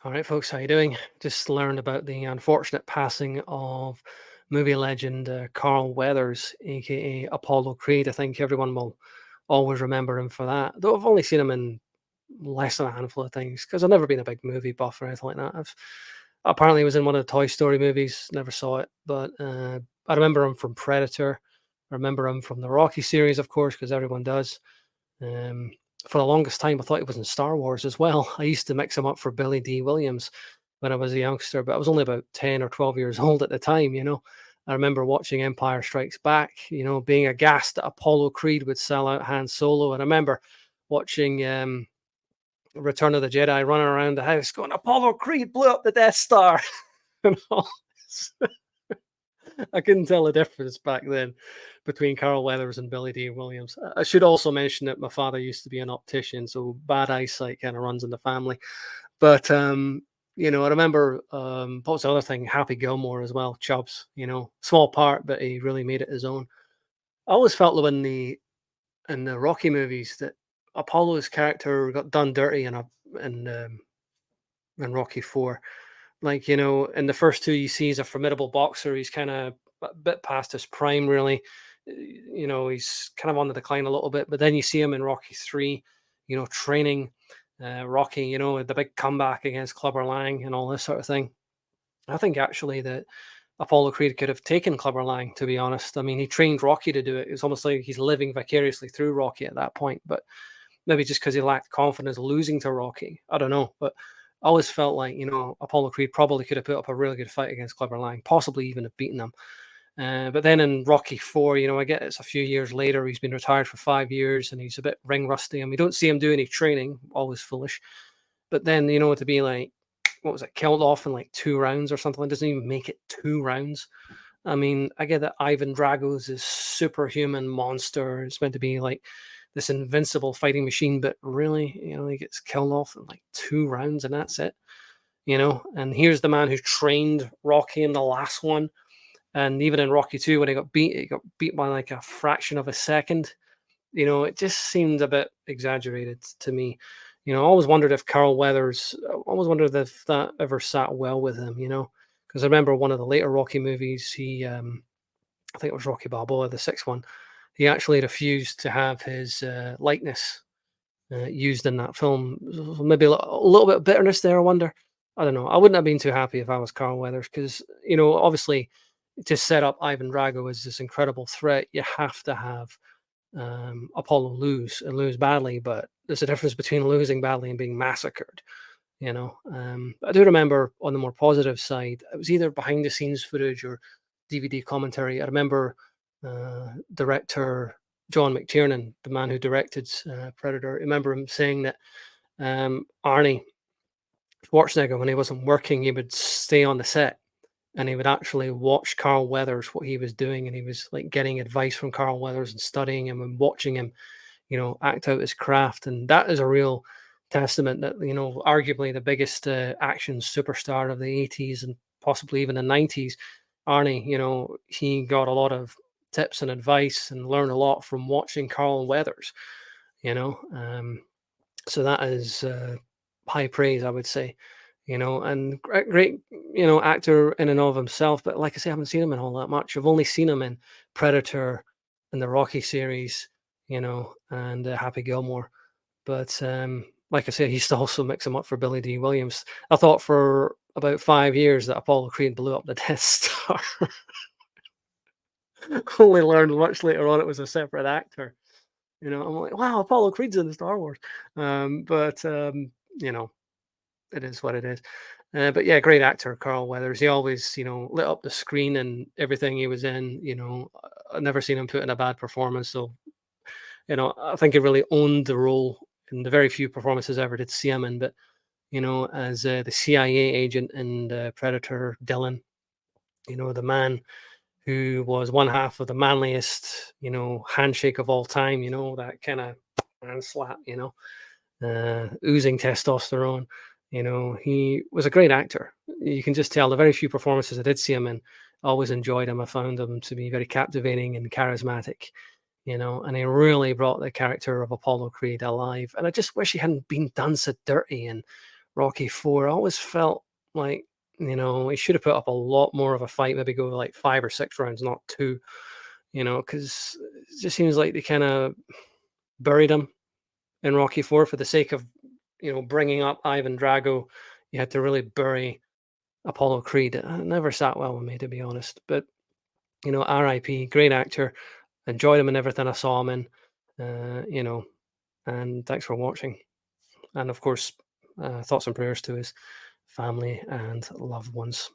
All right, folks, how you doing? Just learned about the unfortunate passing of movie legend Carl Weathers, aka Apollo Creed. I think everyone will always remember him for that. Though I've only seen him in less than a handful of things because I've never been a big movie buff or anything like that. Apparently, he was in one of the Toy Story movies. Never saw it, but I remember him from Predator. I remember him from the Rocky series, of course, because everyone does. Um, for the longest time, I thought he was in Star Wars as well. I used to mix him up for Billy D. Williams when I was a youngster, but I was only about 10 or 12 years old at the time. I remember watching Empire Strikes Back, being aghast that Apollo Creed would sell out Han Solo. And I remember watching Return of the Jedi running around the house going, Apollo Creed blew up the Death Star. and all this. I couldn't tell the difference back then between Carl Weathers and Billy D. Williams. I should also mention that my father used to be an optician, so bad eyesight kind of runs in the family. But I remember what was the other thing? Happy Gilmore as well, Chubbs. Small part, but he really made it his own. I always felt though in the Rocky movies that Apollo's character got done dirty in Rocky Four. Like, in the first two, you see he's a formidable boxer. He's kind of a bit past his prime, really. He's kind of on the decline a little bit. But then you see him in Rocky 3, training Rocky, the big comeback against Clubber Lang and all this sort of thing. I think actually that Apollo Creed could have taken Clubber Lang, to be honest. I mean, he trained Rocky to do it. It's almost like he's living vicariously through Rocky at that point. But maybe just because he lacked confidence losing to Rocky. I don't know. But I always felt like, Apollo Creed probably could have put up a really good fight against Clubber Lang, possibly even have beaten him. But then in Rocky 4, I get it's a few years later. He's been retired for 5 years and he's a bit ring rusty. And we don't see him do any training, always foolish. But then, to be like, what was it, killed off in like 2 rounds or something? It doesn't even make it 2 rounds. I mean, I get that Ivan Drago is this superhuman monster. It's meant to be like this invincible fighting machine, but really, he gets killed off in like 2 rounds and that's it. And here's the man who trained Rocky in the last one. And even in Rocky 2, when he got beat by like a fraction of a second. It just seemed a bit exaggerated to me. I always wondered if Carl Weathers, I always wondered if that ever sat well with him. Because I remember one of the later Rocky movies, I think it was Rocky Balboa, the sixth one, he actually refused to have his likeness used in that film. So maybe a little bit of bitterness there, I wonder. I don't know. I wouldn't have been too happy if I was Carl Weathers because, obviously to set up Ivan Drago as this incredible threat, you have to have Apollo lose and lose badly, but there's a difference between losing badly and being massacred. I do remember on the more positive side, it was either behind the scenes footage or DVD commentary. I remember director John McTiernan, the man who directed Predator. I remember him saying that Arnie Schwarzenegger, when he wasn't working, he would stay on the set and he would actually watch Carl Weathers, what he was doing, and he was like getting advice from Carl Weathers and studying him and watching him, act out his craft. And that is a real testament that, arguably the biggest action superstar of the 80s and possibly even the 90s, Arnie, he got a lot of tips and advice and learned a lot from watching Carl Weathers, you know. So that is high praise, I would say, and great, actor in and of himself. But like I say, I haven't seen him in all that much. I've only seen him in Predator, in the Rocky series, and Happy Gilmore. But like I say, he used to also mix him up for Billy D. Williams. I thought for about 5 years that Apollo Creed blew up the Death Star. Only learned much later on it was a separate actor. I'm like, wow, Apollo Creed's in Star Wars. But it is what it is. But yeah, great actor, Carl Weathers. He always, lit up the screen and everything he was in. I've never seen him put in a bad performance. So, I think he really owned the role in the very few performances I ever did see him in. But, as the CIA agent in Predator, Dylan, the man who was one half of the manliest, handshake of all time, that kind of hand slap, oozing testosterone. He was a great actor. You can just tell the very few performances I did see him in, I always enjoyed him. I found him to be very captivating and charismatic, and he really brought the character of Apollo Creed alive. And I just wish he hadn't been done so dirty in Rocky 4, I always felt like, he should have put up a lot more of a fight, maybe go like 5 or 6 rounds, not 2, because it just seems like they kinda buried him in Rocky 4 for the sake of, bringing up Ivan Drago. You had to really bury Apollo Creed. It never sat well with me, to be honest. But, RIP, great actor. Enjoyed him in everything I saw him in. And thanks for watching. And of course, thoughts and prayers to his family and loved ones.